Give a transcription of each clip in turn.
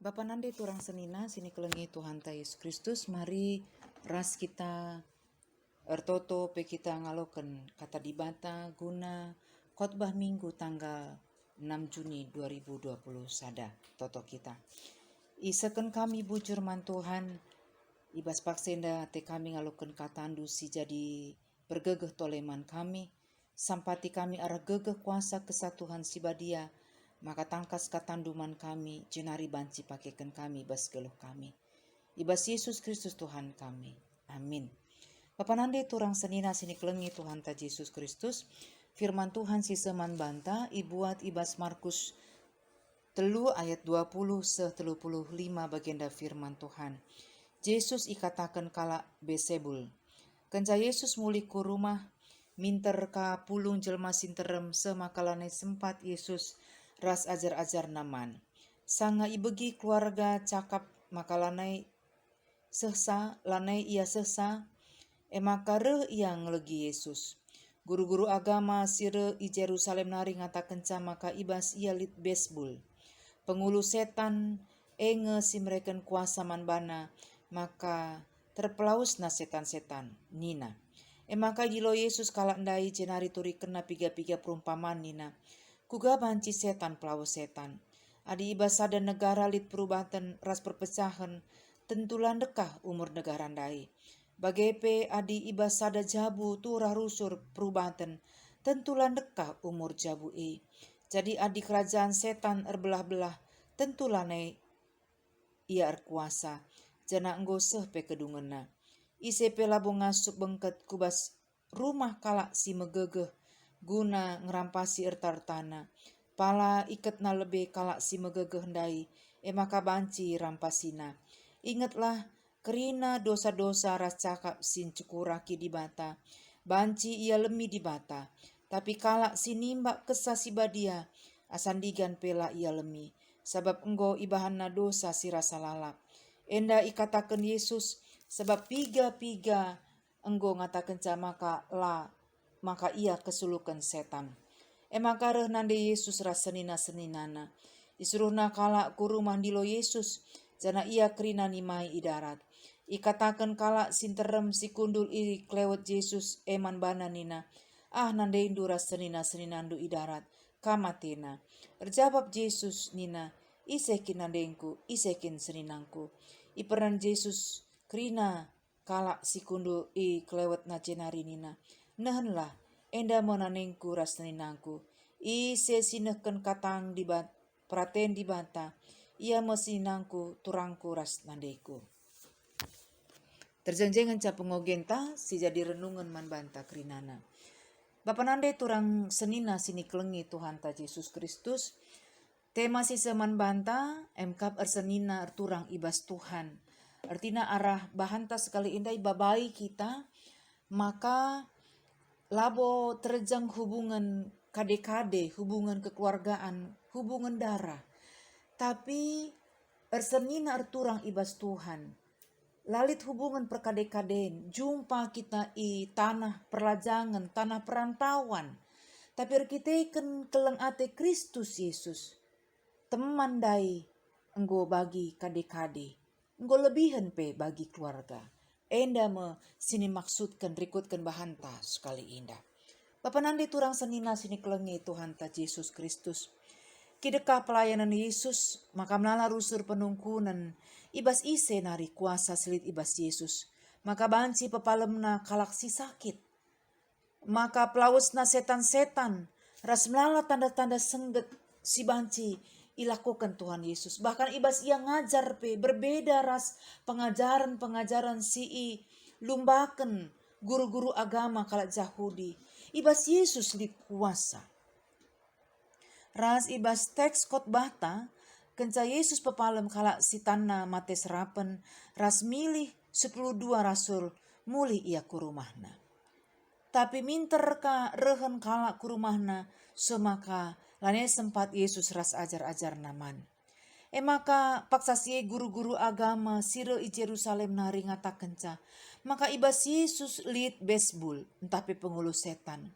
Bapa nande turang senina sini kelengi Tuhan ta Yesus Kristus, mari ras kita ertoto pe kita ngaloken kata dibata guna khotbah minggu tanggal 6 Juni 2020 sada toto kita. Isaken kami bujur man Tuhan, ibas paksenda te kami ngaloken katandu si jadi bergegeh toleman kami, sampati kami arah gegeh kuasa kesatuan si badia, maka tangkas katanduman kami, jenari banci pakaikan kami, bas geluh kami. Ibas Yesus Kristus Tuhan kami. Amin. Bapa nande turang senina sini kelengi Tuhan ta Yesus Kristus, firman Tuhan si seman banta, ibuat ibas Markus 3 ayat 20 se-35 bagenda firman Tuhan. Yesus ikatakan kala Besebul. Kenca Yesus muli ku rumah, minter ka pulung jelma sinterem semakalane sempat Yesus ras ajar-ajar naman. Sanga ibegi keluarga cakap makalanai sehsa, lanai ia sehsa, emakare ia ngelegi Yesus. Guru-guru agama sire i Jerusalem nari ngata kenca maka ibas ia lit besbul. Pengulu setan enge si mereken kuasa manbana, maka terpelaus na setan-setan nina. Maka dilo Yesus kalak ndai jenari turi kena piga-piga perumpamaan nina. Kuga banci setan pelaus setan. Adi ibas sada negara lit perubatan ras perpecahan, tentulan dekah umur negara ndai. Bagepe adi ibas sada jabu turah rusur perubatan, tentulan dekah umur jabu e. Jadi adi kerajaan setan erbelah-belah, tentulanai ia erkuasa, jana enggo seh pe kedungena. Ise pe labo ngasuk bengket kubas rumah kalak si megegeh, guna ngerampasi ertar-tana. Pala iket na lebe kalak si megegeh ndai, maka banci rampasina. Ingatlah kerina dosa-dosa ras cakap sin cukuraki di bata, banci ia lemi di bata. Tapi kalak si nimba kesah si badia, asandigan pela ia lemi, sabab enggo ibahana dosa si rasa lalap. Enda ikatakan Yesus, sebab piga-piga enggo ngatakan maka ia kesulukan setan. Maka reh nande Yesus ras senina-seninana. Isuruhna kalak kuru mandilo Yesus, jana ia kerina nimai idarat. Ikatakan kalak sinterem si kundul iri klewet Yesus eman bana nina. Ah nande indu ras senina-seninandu idarat, kamatena. Erjawab Yesus nina, isekin nandengku, isekin seninangku. Iperan Yesus kerina kalak si kundul i klewet na jenari nina. Nehenlah, enda monanengku ras seninangku. Ise sineken katang praten di bata, ia mesinangku turangku ras nandeku. Terjengjengan ca pengogenta si jadi renungan man banta kerinana. Bapa nande turang senina sini kelengi Tuhan ta Yesus Kristus. Tema si seman banta emkap ersenina erturang ibas Tuhan. Artina arah bahanta sekali indai babai kita, maka labo terjang hubungan kade-kade, hubungan kekeluargaan, hubungan darah. Tapi ersenina erturang ibas Tuhan. Lalit hubungan perkade-kaden, jumpa kita i tanah perlajangan, tanah perantauan. Tapi erkiteken keleng ate Kristus Yesus. Teman dai enggo bagi kade-kade. Enggo lebihan pe bagi keluarga. Enda me sini maksudkan rikutkan bahanta sekali indah. Bapa nande turang senina sini kelengi Tuhan ta Yesus Kristus. Kidekah pelayanan Yesus, maka menala rusur penungkunan, ibas ise nari kuasa selit ibas Yesus. Maka banci pepalemna kalak si sakit. Maka pelausna setan-setan, ras melala tanda-tanda sengget si banci ilakukan Tuhan Yesus. Bahkan ibas ia ngajar pe berbeda ras pengajaran-pengajaran si lumbaken guru-guru agama kalak Yahudi. Ibas Yesus lit kuasa. Ras ibas teks khotbahta, kenca Yesus pepalem kalak si tanah mate serapen, ras milih 12 rasul muli ia ku rumahna. Tapi minter ka rehen kalak ku rumahna, semaka lane sempat Yesus ras ajar-ajar naman. Maka paksa si guru-guru agama sire i Jerusalem nari ngata kenca, maka ibas Yesus lit besbul, tapi pengulu setan.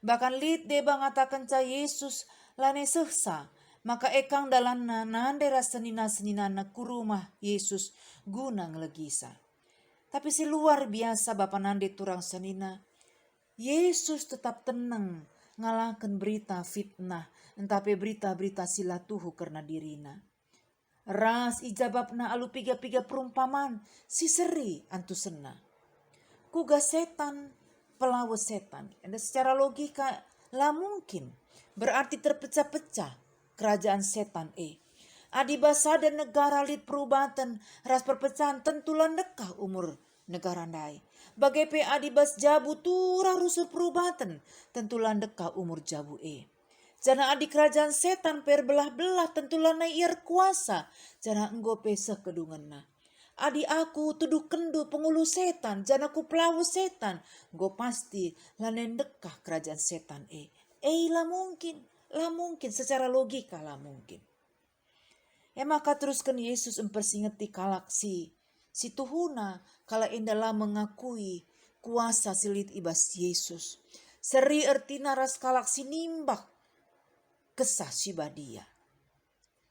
Bahkan lit deba ngata kenca Yesus lane sehsa, Maka ekang dalanna nande senina-seninana ku rumah Yesus guna ngelegisa. Tapi si luar biasa Bapa nande turang senina, Yesus tetap tenang ngalahkan berita fitnah, entape berita-berita sila tuhu karena dirina. Ras ijababna alu piga-piga perumpamaan si seri antu sena. Kuga setan, pelawa setan. Dan secara logika lah mungkin. Berarti terpecah-pecah kerajaan setan Adibasa dan negara lid perubatan ras perpecahan tentulah dekah umur negara dai. Bagai pe adibas jabu turah rusuh perubatan tentulah dekah umur jabu Jana adi kerajaan setan perbelah-belah tentulah na iar kuasa. Jana enggo pesah kedunganna. Adi aku tuduh kendu pengulu setan. Jana ku pelawu setan. Go pasti lanen dekah kerajaan setan lah mungkin. Lah mungkin secara logika lah mungkin. Maka teruskan Yesus mempersingeti kalak si tuhuna kala indalah mengakui kuasa silit ibas Yesus. Seri ertina ras kalak si nimbak kesah sibadia.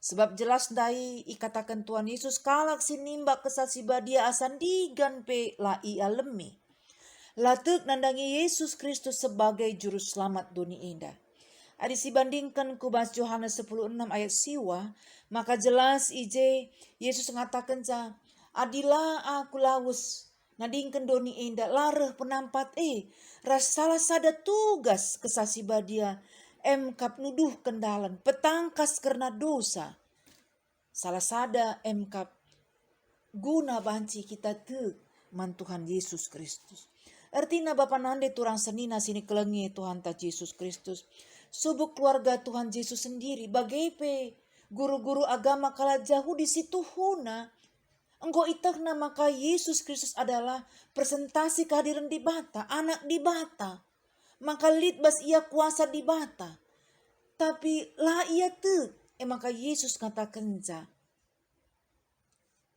Sebab jelas dai ikatakan Tuhan Yesus kalak si nimbak kesah sibadia asan digan pe la ia lemi. Latuk nandangi Yesus Kristus sebagai juru selamat dunia indah. Adi dibandingkan kubas Yohanes 10:6 ayat siwa, maka jelas ije Yesus mengatakan adilah aku lawus nadingkan doni indah lareh penampat ras salah sada tugas kesasi badia emkap nuduh kendalan petangkas karena dosa salah sada emkap guna banci kita man Tuhan Yesus Kristus. Artinya Bapa nande turang senina sini kelengi Tuhan ta Yesus Kristus. Subuk keluarga Tuhan Yesus sendiri bagepe guru-guru agama kala jauh di situ huna. Engkau itakna maka Yesus Kristus adalah presentasi kehadiran di bata, anak di bata. Maka litbas ia kuasa di bata. Tapi lah ia maka Yesus katakan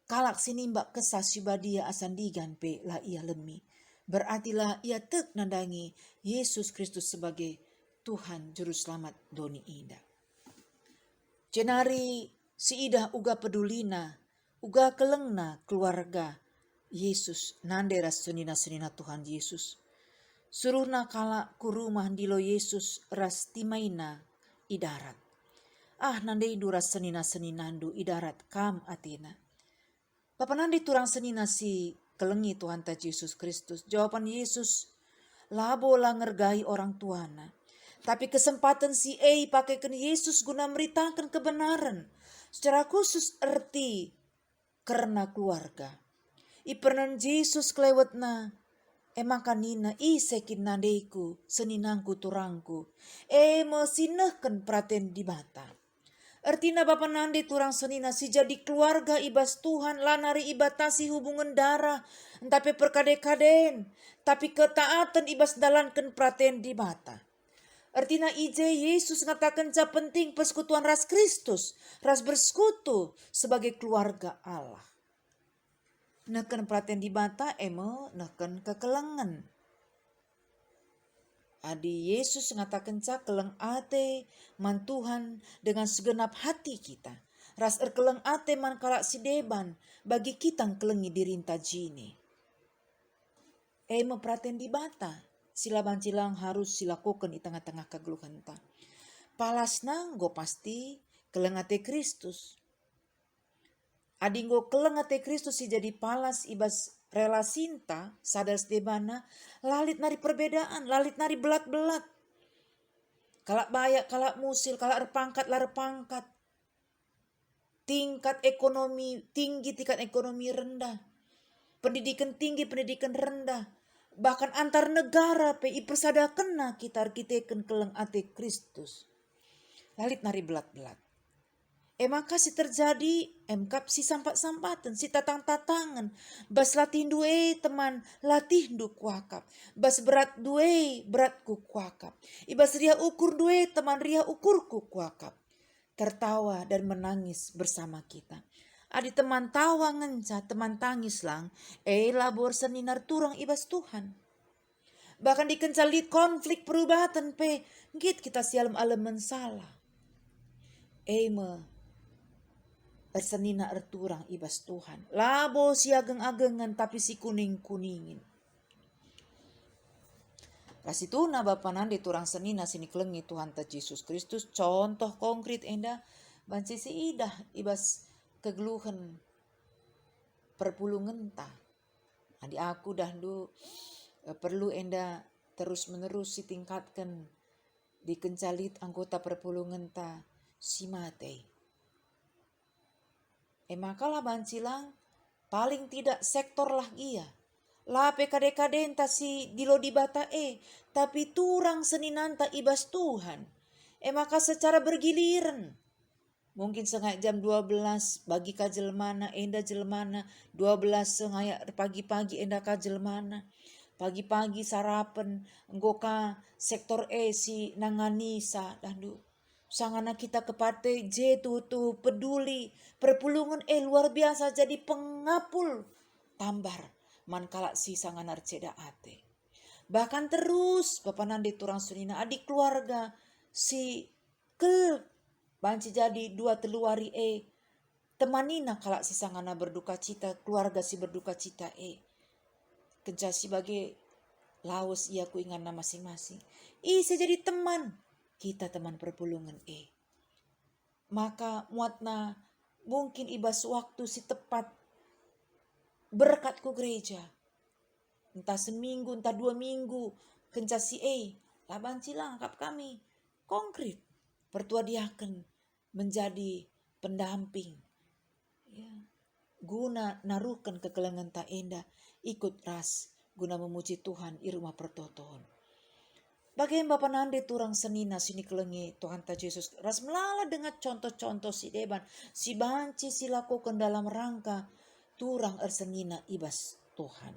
kalak sinimbak kesah sibadia asandigan pe lah ia lemi. Berartilah ia nandangi Yesus Kristus sebagai Tuhan Juru Selamat doni indah. Jenari si idah uga pedulina, uga kelengna keluarga Yesus nandera senina-senina Tuhan Yesus. Suruhna kala ku rumah dilo Yesus ras timaina idarat. Nandai duras senina-seninandu idarat kam atina. Bapa nandi turang senina si kelengi Tuhan ta Yesus Kristus. Jawaban Yesus, labo lah ngergai orang tuana. Tapi kesempatan si pakaikan Yesus guna meritakan kebenaran. Secara khusus erti karena keluarga. Ipernan Yesus kelewatna. Makanina sekin nadeku seninangku turangku. Mesinahkan praten di bata. Artinya Bapa nande turang senina si jadi keluarga ibas Tuhan lanari ibatasi hubungan darah. Tapi perkade-kaden. Tapi ketaatan ibas dalankan praten di bata. Artinya ije Yesus ngatakan penting persekutuan ras Kristus. Ras bersekutu sebagai keluarga Allah. Neken praten di bata neken kekelengan. Adi Yesus ngatakan keleng ate man Tuhan dengan segenap hati kita. Ras keleng ate man kalak si deban bagi kita kelengi dirinta jini. Praten di bata. Sila bancilang harus silakukan di tengah-tengah kegeluhan ta. Palasna go pasti keleng ate Kristus. Adinggo keleng ate Kristus si jadi palas ibas rela sinta sadar debana lalit nari perbedaan, lalit nari belat-belat. Kalak bayak, kalak musil, kalak repangkat, lar pangkat. Tingkat ekonomi tinggi, tingkat ekonomi rendah. Pendidikan tinggi, pendidikan rendah. Bahkan antar negara persada kena kita arkiteken keleng ate Kristus. Lalit nari belat-belat. Maka si terjadi kap si sampat-sampatan, si tatang-tatangan. Bas latih due teman, latih du kuakap. Bas berat due, beratku kuakap. Ibas ria ukur due teman, ria ukurku kuakap. Tertawa dan menangis bersama kita. Adi teman tawa ngenca, teman tangis lang. Labor seninar turang ibas Tuhan. Bahkan dikencalit konflik perubatan git kita sialem alemen salah. eme ersenina erturang ibas Tuhan. Labo si ageng-agengan tapi si kuning-kuningin. Kasih tuna Bapa nande turang senina sini kelengi Tuhan ta Yesus Kristus contoh konkret enda banci si idah ibas kegeluhan perpulungan ta. Adi aku dahlu perlu enda terus menerus ditingkatkan dikencalit anggota perpulungan ta si matei. Makalah bancilang paling tidak sektor lah ia. La PKD-KD entah si dilo di bata tapi turang seninanta ibas Tuhan. Maka secara bergiliran. Mungkin sengah jam 12 bagi ka jelmana enda jelmana 12 sengah pagi-pagi enda ka jelmana. Pagi-pagi sarapan nggoka sektor si nanganisa dandu. Sangana kita kepate tutu peduli perpulungan luar biasa jadi pengapul tambar mankala si sanganar ceda ate. Bahkan terus Bapak nande turang sunina adik keluarga si kel banci jadi 2 teluari temanina kala si sangana berduka cita keluarga si berduka cita kenca sebagai laos ia ku ingana masing-masing. Jadi teman kita teman perpulungan maka muatna mungkin ibas waktu si tepat berkat ku gereja. Entah seminggu entah 2 minggu kenca si laban cilangkap kami konkret pertua diaken menjadi pendamping ya. Guna naruhkan kekelengan ta enda ikut ras guna memuji Tuhan i rumah pertotohon. Bagaimana Bapak nande turang senina sini kelengi Tuhan ta Yesus ras melala dengan contoh-contoh si deban si banci si lakukan dalam rangka turang ersenina ibas Tuhan.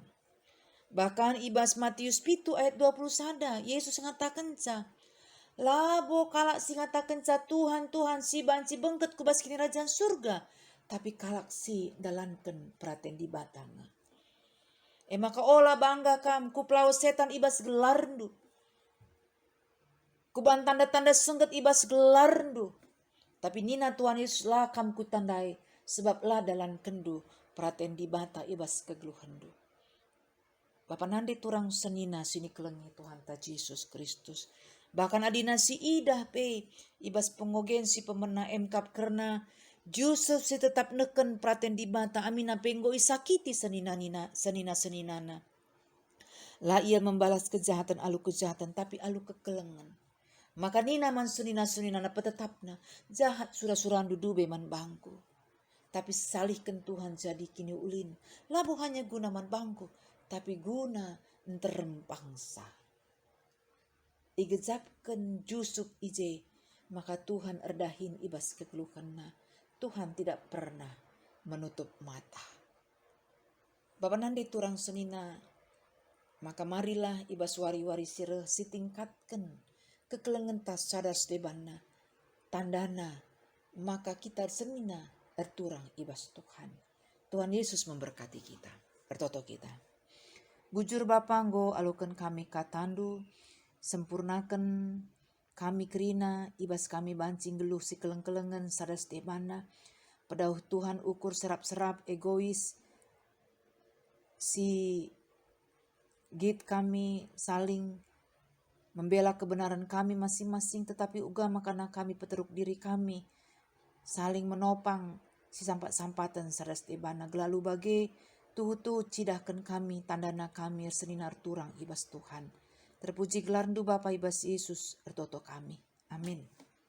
Bahkan ibas Matius 7 ayat 20 sada Yesus ngatakan labo kalak si ngatakan Tuhan si banci bengket kubas kini kerajaan surga tapi kalak si dalankan praten di batanga. Maka olah bangga kam kuplau setan ibas gelarndu. Kuban tanda-tanda sengget ibas gelarndu. Tapi nina Tuhan Yesus lah kam kutandai sebab lah dalan kendu praten di bata ibas kegeluhandu. Bapak nande turang senina sini kelengi Tuhan ta Yesus Kristus. Bahkan adina si idah ibas pengogen si pemena MKap karena Yusuf si tetap neken praten di bata amina penggo isakiti senina-seninana. Lah ia membalas kejahatan alu kejahatan tapi alu kekelengan. Maka nina man senina-seninana petetapna jahat surah-surandu dube man bangku. Tapi salihkan Tuhan jadi kini ulin. Labu hanya guna man bangku tapi guna enterempangsa. Igejapkan Yusuf ije maka Tuhan erdahin ibas kekeluhanna. Tuhan tidak pernah menutup mata. Bapak nande turang senina maka marilah ibas wari-wari sireh sitingkatkan kekelengan tas cadas debanna tandana maka kita senina erturang ibas Tuhan. Tuhan Yesus memberkati kita bertoto kita. Bujur Bapa nggo alukan kami katandu sempurnakan kami kerina ibas kami bancing geluh si keleng-kelengan sadas debana pedauh Tuhan ukur serap-serap egois si git kami saling membela kebenaran kami masing-masing tetapi uga makana kami peteruk diri kami saling menopang si sampat-sampatan sadas debana gelalu bage tuhu cidahkan kami tandana kami seninar turang ibas Tuhan. Terpuji gelarndu Bapa ibas Yesus ertoto kami. Amin.